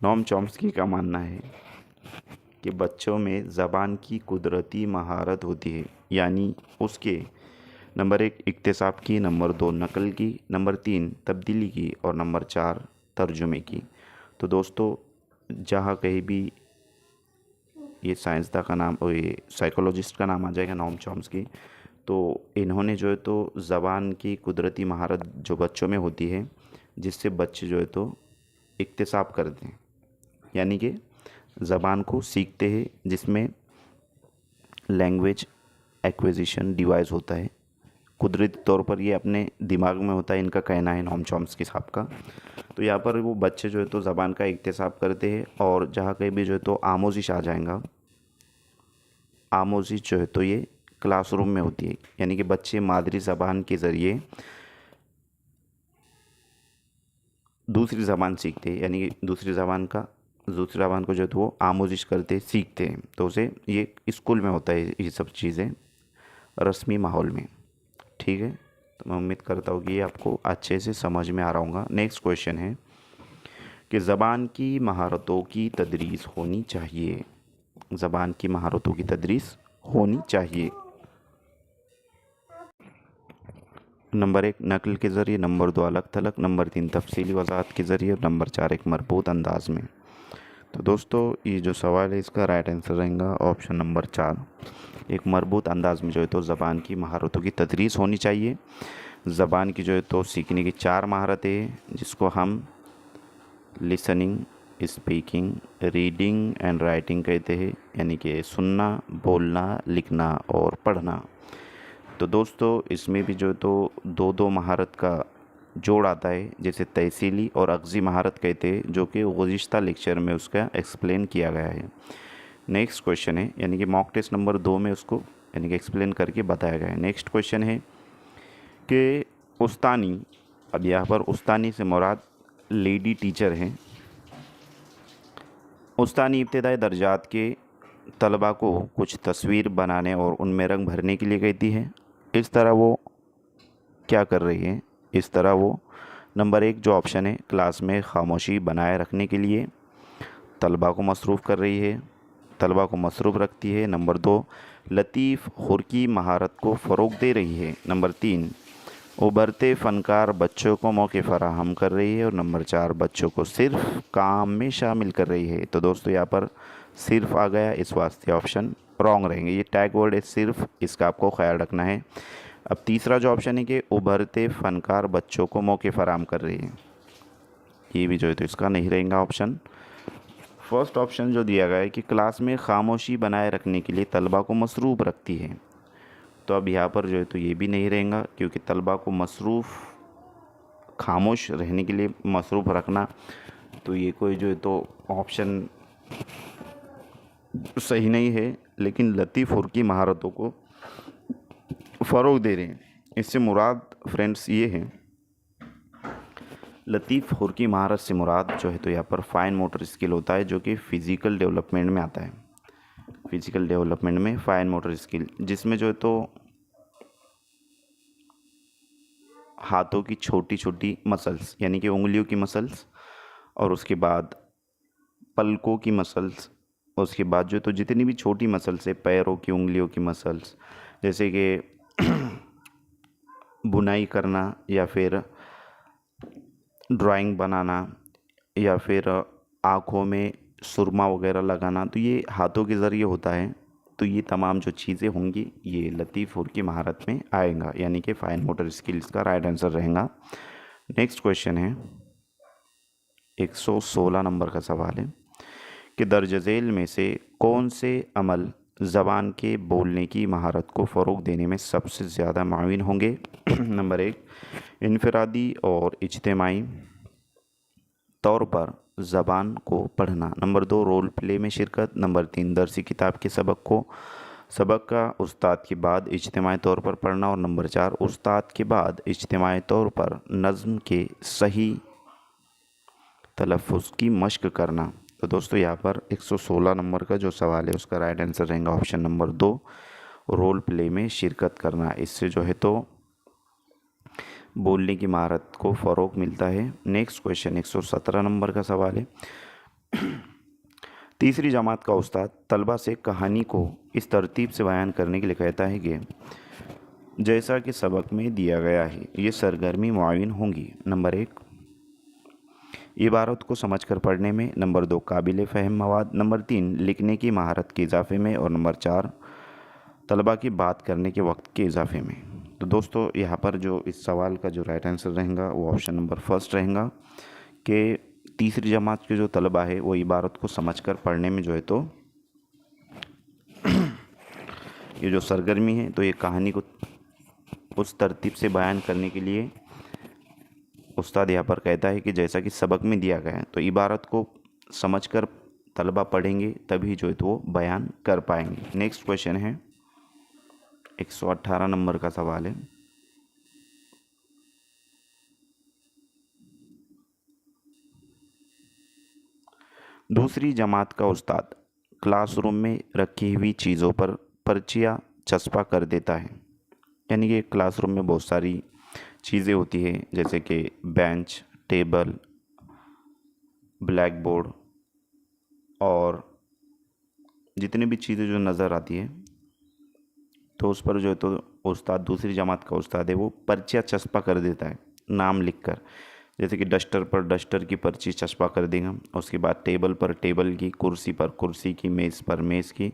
नोम चॉम्स्की का मानना है कि बच्चों में ज़बान की कुदरती महारत होती है, यानी उसके नंबर 1 इक्तिसाब की, नंबर 2 नकल की, नंबर 3 तब्दीली की और नंबर 4 तर्जुमे की। तो दोस्तों जहाँ कहीं भी ये साइंसदान का नाम और ये साइकोलॉजिस्ट का नाम आ जाएगा नोम चॉम्स्की, तो इन्होंने जो है तो ज़बान की कुदरती महारत जो बच्चों में होती है, जिससे बच्चे जो है तो इक्तिसाब करते हैं, यानी कि ज़बान को सीखते हैं, जिसमें लैंग्वेज एक्विजिशन डिवाइस होता है, कुदरती तौर पर ये अपने दिमाग में होता है, इनका कहना है नोम चॉम्स्की साहब का। तो यहाँ पर वो बच्चे जो है तो ज़बान का इक्तिसाब करते हैं, और जहाँ कहीं भी जो है तो आमोजिश आ जाएगा, आमोजिश जो है तो ये क्लासरूम में होती है, यानी कि बच्चे मादरी ज़बान के ज़रिए दूसरी ज़बान सीखते हैं, यानी कि दूसरी ज़बान को जो है तो वो आमोजिश करते सीखते हैं। तो उसे ये स्कूल में होता है ये सब चीज़ें, रस्मी माहौल में। ठीक है, तो मैं उम्मीद करता हूँ कि ये आपको अच्छे से समझ में आ रहा होगा। नेक्स्ट क्वेश्चन है कि ज़बान की महारतों की तदरीस होनी चाहिए, ज़बान की महारतों की तदरीस होनी चाहिए। नंबर 1 नकल के ज़रिए, नंबर 2 अलग थलग, नंबर 3 तफसीली वजाहत के ज़रिए और नंबर 4 एक मरबूत अंदाज में। तो दोस्तों ये जो सवाल है इसका राइट आंसर रहेगा ऑप्शन नंबर 4, एक मरबूत अंदाज में जो है तो ज़बान की महारतों की तदरीस होनी चाहिए। ज़बान की जो है तो सीखने की 4 महारतें हैं, जिसको हम listening, speaking, reading and writing कहते हैं, यानी कि सुनना, बोलना, लिखना और पढ़ना। तो दोस्तों इसमें भी जो है तो दो दो महारत का जोड़ आता है, जैसे तहसीली और अगज़ी महारत कहते हैं, जो कि गुज़िश्ता लेक्चर में उसका एक्सप्लेन किया गया है। नेक्स्ट क्वेश्चन है, यानी कि मॉक टेस्ट नंबर 2 में उसको यानी कि एक्सप्लेन करके बताया गया है। नेक्स्ट क्वेश्चन है कि उस्तानी, अब यहाँ पर उस्तानी से मुराद लेडी टीचर हैं। उस्तानी इब्तदाई दर्जात के तलबा को कुछ तस्वीर बनाने और उनमें रंग भरने के लिए कहती है। इस तरह वो क्या कर रही है? इस तरह वो नंबर 1 जो ऑप्शन है क्लास में खामोशी बनाए रखने के लिए तलबा को मसरूफ़ कर रही है, तलबा को मसरूफ़ रखती है। नंबर 2 लतीफ़ खुरकी महारत को फ़रोग़ दे रही है। नंबर 3 उभरते फ़नकार बच्चों को मौके फ़राहम कर रही है और नंबर 4 बच्चों को सिर्फ़ काम में शामिल कर रही है। तो दोस्तों यहाँ पर सिर्फ़ आ गया, इस वास्ते ऑप्शन रॉन्ग रहेंगे। ये टैग वर्ड है सिर्फ़, इसका आपको ख्याल रखना है। अब तीसरा जो ऑप्शन है कि उभरते फ़नकार बच्चों को मौके फ़राहम कर रही है, ये भी जो है तो इसका नहीं रहेगा ऑप्शन। फर्स्ट ऑप्शन जो दिया गया है कि क्लास में खामोशी बनाए रखने के लिए तलबा को मसरूफ़ रखती है, तो अब यहाँ पर जो है तो ये भी नहीं रहेगा, क्योंकि तलबा को खामोश रहने के लिए मसरूफ़ रखना, तो ये कोई जो है तो ऑप्शन सही नहीं है। लेकिन लतीफ़ हुर्की महारतों को फ़रोग़ दे रहे हैं, इससे मुराद फ्रेंड्स ये है, लतीफ़ हुर्की महारत से मुराद जो है तो यहाँ पर फ़ाइन मोटर स्किल होता है, जो कि फ़िज़िकल डेवलपमेंट में आता है। फ़िज़िकल डेवलपमेंट में फ़ाइन मोटर स्किल, जिसमें जो है तो हाथों की छोटी छोटी मसल्स, यानी कि उंगलियों की मसल्स, और उसके बाद पलकों की मसल्स, उसके बाद जो तो जितनी भी छोटी मसल्स है, पैरों की उंगलियों की मसल्स, जैसे कि बुनाई करना या फिर ड्राइंग बनाना या फिर आँखों में सुरमा वगैरह लगाना, तो ये हाथों के ज़रिए होता है। तो ये तमाम जो चीज़ें होंगी ये लतीफ़ की महारत में आएगा, यानी कि फाइन मोटर स्किल्स का राइट आंसर रहेगा। नेक्स्ट क्वेश्चन है 116 नंबर का सवाल है कि दर्ज झेल में से कौन से अमल ज़बान के बोलने की महारत को फ़रोग़ देने में सबसे ज़्यादा मुआविन होंगे? नंबर 1 इनफरादी और इज्तिमाई तौर पर ज़बान को पढ़ना। नंबर 2 रोल प्ले में शिरकत। नंबर 3 दरसी किताब के सबक का उस्ताद के बाद इज्तिमाई तौर पर पढ़ना। और नंबर 4 उस्ताद के बाद इज्तिमाई तौर पर नज़्म के सही तलफ़ुज़ की मश्क करना। तो दोस्तों यहाँ पर 116 नंबर का जो सवाल है उसका राइट आंसर रहेगा ऑप्शन नंबर 2 रोल प्ले में शिरकत करना। इससे जो है तो बोलने की महारत को फ़रोग़ मिलता है। नेक्स्ट क्वेश्चन 117 नंबर का सवाल है तीसरी जमात का उस्ताद तलबा से कहानी को इस तरतीब से बयान करने के लिए कहता है कि जैसा कि सबक में दिया गया है। ये सरगर्मी मुआविन होंगी। नंबर 1 इबारत को समझकर पढ़ने में। नंबर 2 काबिल फ़हम मवाद। नंबर 3 लिखने की महारत के इजाफे में। और नंबर 4 तलबा की बात करने के वक्त के इजाफे में। तो दोस्तों यहाँ पर जो इस सवाल का जो राइट आंसर रहेगा वो ऑप्शन नंबर फर्स्ट रहेगा कि तीसरी जमात के जो तलबा है वो इबारत को समझकर पढ़ने में जो है तो ये जो सरगर्मी है तो ये कहानी को उस तरतीब से बयान करने के लिए उस्ताद यहाँ पर कहता है कि जैसा कि सबक में दिया गया है। तो इबारत को समझकर तलबा पढ़ेंगे तभी जो है तो वो बयान कर पाएंगे। नेक्स्ट क्वेश्चन है 118 नंबर का सवाल है दूसरी जमात का उस्ताद क्लासरूम में रखी हुई चीज़ों पर पर्चियाँ चस्पा कर देता है। यानी कि क्लासरूम में बहुत सारी चीज़ें होती हैं जैसे कि बेंच, टेबल, ब्लैक बोर्ड और जितनी भी चीज़ें जो नज़र आती है तो उस पर जो है तो उस्ताद दूसरी जमात का उस्ताद है वो पर्चियाँ चस्पा कर देता है नाम लिखकर। जैसे कि डस्टर पर डस्टर की पर्ची चस्पा कर देगा, उसके बाद टेबल पर टेबल की, कुर्सी पर कुर्सी की, मेज़ पर मेज़ की,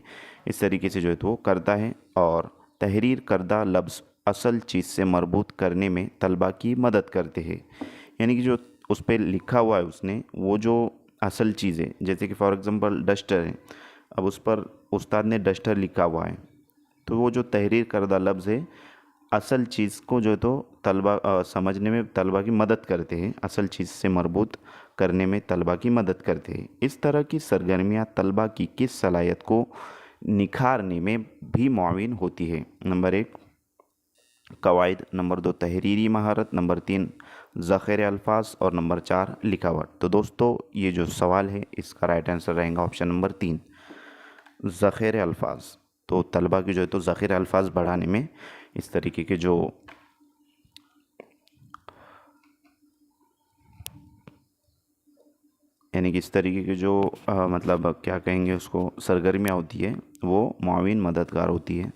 इस तरीके से जो है तो वो करता है। और तहरीर करदा लफ्ज़ असल चीज़ से मरबूत करने में तलबा की मदद करते हैं। यानी कि जो उस पर लिखा हुआ है उसने वो जो असल चीज़ है, जैसे कि फॉर एग्ज़ाम्पल डस्टर है, अब उस पर उस्ताद ने डस्टर लिखा हुआ है तो वो जो तहरीर करदा लफ्ज़ है असल चीज़ को जो है तो तलबा समझने में तलबा की मदद करते हैं, असल चीज़ से मरबूत करने में तलबा की मदद करते हैं। इस तरह की सरगर्मियाँ तलबा की किस सलाहियत को निखारने में भी मुआविन होती है? नंबर 1 कवायद। नंबर 2 तहरीरी महारत। नंबर 3 ज़ख़ीरे अल्फाज। और नंबर 4 लिखावट। तो दोस्तों ये जो सवाल है इसका राइट आंसर रहेगा ऑप्शन नंबर 3 ज़ख़ीरे अल्फाज। तो तलबा की जो है तो ज़ख़ीरे अल्फाज बढ़ाने में इस तरीके के जो यानी कि इस तरीके के जो मतलब क्या कहेंगे उसको सरगर्मियाँ होती है वो मुआविन मददगार होती है।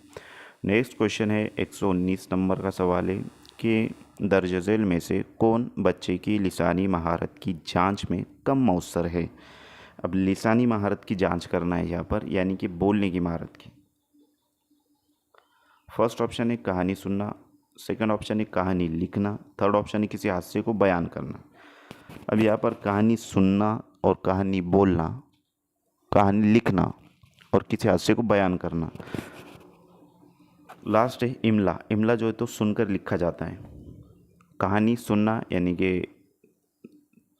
नेक्स्ट क्वेश्चन है 119 नंबर का सवाल है कि दर्ज झेल में से कौन बच्चे की लिसानी महारत की जांच में कम मौसर है? अब लिसानी महारत की जांच करना है यहाँ पर, यानी कि बोलने की महारत की। फर्स्ट ऑप्शन है कहानी सुनना, सेकंड ऑप्शन है कहानी लिखना, थर्ड ऑप्शन है किसी हादसे को बयान करना। अब यहाँ पर कहानी सुनना और कहानी बोलना, कहानी लिखना और किसी हादसे को बयान करना। लास्ट है इमला। इमला जो है तो सुनकर लिखा जाता है। कहानी सुनना यानी कि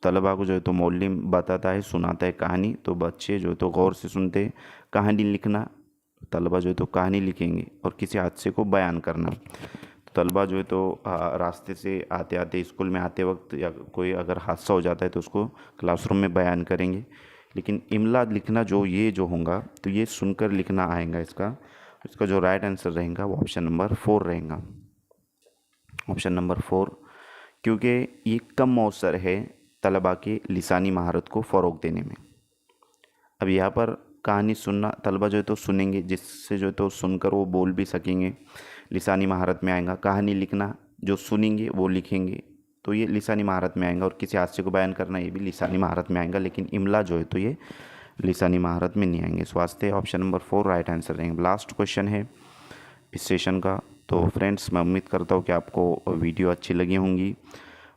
तलबा को जो है तो मौलिम बताता है, सुनाता है कहानी, तो बच्चे जो है तो गौर से सुनते हैं। कहानी लिखना, तलबा जो है तो कहानी लिखेंगे। और किसी हादसे को बयान करना, तो तलबा जो है तो रास्ते से आते आते स्कूल में आते वक्त या कोई अगर हादसा हो जाता है तो उसको क्लासरूम में बयान करेंगे। लेकिन इमला लिखना जो ये जो होगा तो ये सुनकर लिखना आएगा। इसका जो राइट आंसर रहेगा वो ऑप्शन नंबर 4 रहेगा, ऑप्शन नंबर 4, क्योंकि ये कम मौसर है तलबा के लिसानी महारत को फ़रोग़ देने में। अब यहाँ पर कहानी सुनना तलबा जो है तो सुनेंगे, जिससे जो है तो सुनकर वो बोल भी सकेंगे, लिसानी महारत में आएगा। कहानी लिखना जो सुनेंगे वो लिखेंगे, तो ये लिसानी महारत में आएगा। और किसी हादसे को बयान करना ये भी लिसानी महारत में आएगा, लेकिन इमला जो है तो ये लिसानी महारत में नहीं आएंगे। इस वास्ते ऑप्शन नंबर 4 राइट आंसर रहेंगे। लास्ट क्वेश्चन है इस सेशन का। तो फ्रेंड्स, मैं उम्मीद करता हूँ कि आपको वीडियो अच्छी लगी होंगी,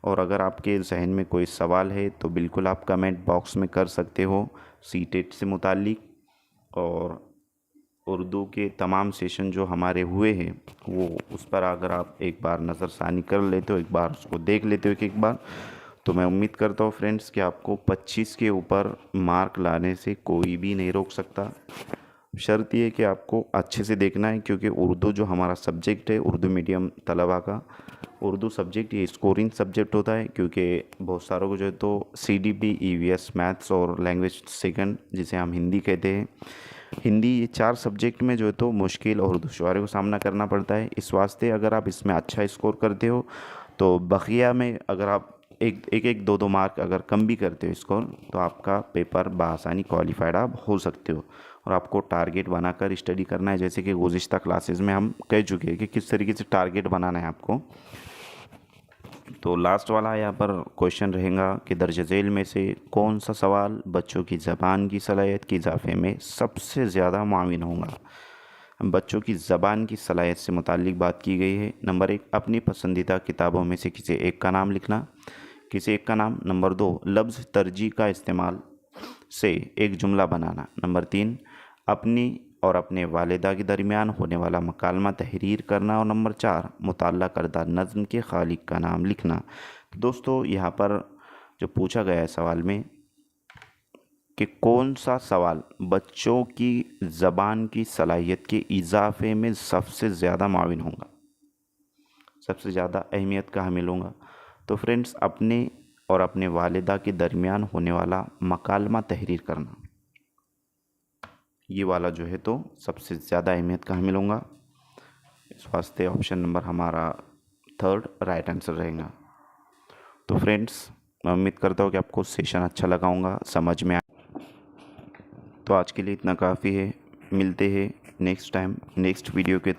और अगर आपके जहन में कोई सवाल है तो बिल्कुल आप कमेंट बॉक्स में कर सकते हो सीटेट से मुतालिक। और उर्दू के तमाम सेशन जो हमारे हुए हैं वो उस पर अगर आप एक बार नज़रसानी कर लेते हो, एक बार उसको देख लेते हो एक बार, तो मैं उम्मीद करता हूँ फ्रेंड्स कि आपको 25 के ऊपर मार्क लाने से कोई भी नहीं रोक सकता। शर्त ये कि आपको अच्छे से देखना है, क्योंकि उर्दू जो हमारा सब्जेक्ट है, उर्दू मीडियम तलबा का उर्दू सब्जेक्ट ये स्कोरिंग सब्जेक्ट होता है, क्योंकि बहुत सारों को जो है तो CDP, EVS, मैथ्स और लैंग्वेज सेकंड जिसे हम हिंदी कहते हैं, हिंदी, ये 4 सब्जेक्ट में जो है तो मुश्किल और दुश्वारी को सामना करना पड़ता है। इस वास्ते अगर आप इसमें अच्छा स्कोर करते हो तो बकिया में अगर आप एक 2 मार्क अगर कम भी करते हो स्कोर, तो आपका पेपर बआसानी क्वालिफाइड आप हो सकते हो। और आपको टारगेट बनाकर स्टडी करना है, जैसे कि गुज़िश्ता क्लासेस में हम कह चुके हैं कि किस तरीके से टारगेट बनाना है आपको। तो लास्ट वाला यहाँ पर क्वेश्चन रहेगा कि दर्ज झेल में से कौन सा सवाल बच्चों की ज़बान की सलाहियत के इजाफे में सबसे ज़्यादा मुआविन होगा। बच्चों की ज़बान की सलाहियत से मुताल्लिक बात की गई है। नंबर 1, अपनी पसंदीदा किताबों में से किसी एक का नाम लिखना, किसी एक का नाम। नंबर 2, लफ्ज़ तरजीह का इस्तेमाल से एक जुमला बनाना। नंबर 3, अपनी और अपने वालिदा के दरमियान होने वाला मकालमा तहरीर करना। और नंबर 4, मुताल्ला करदा नज़्म के खालिक का नाम लिखना। तो दोस्तों, यहाँ पर जो पूछा गया है सवाल में कि कौन सा सवाल बच्चों की ज़बान की सलाहियत के इजाफे में सबसे ज़्यादा मुआविन होगा, सबसे ज़्यादा अहमियत का हामिल होगा, तो फ्रेंड्स, अपने और अपने वालिदा के दरमियान होने वाला मकालमा तहरीर करना, ये वाला जो है तो सबसे ज़्यादा अहमियत का हामिल होगा। इस वास्ते ऑप्शन नंबर हमारा 3 राइट आंसर रहेगा। तो फ्रेंड्स, मैं उम्मीद करता हूँ कि आपको सेशन अच्छा लगा होगा, समझ में आए। तो आज के लिए इतना काफ़ी है। मिलते हैं नेक्स्ट टाइम नेक्स्ट वीडियो के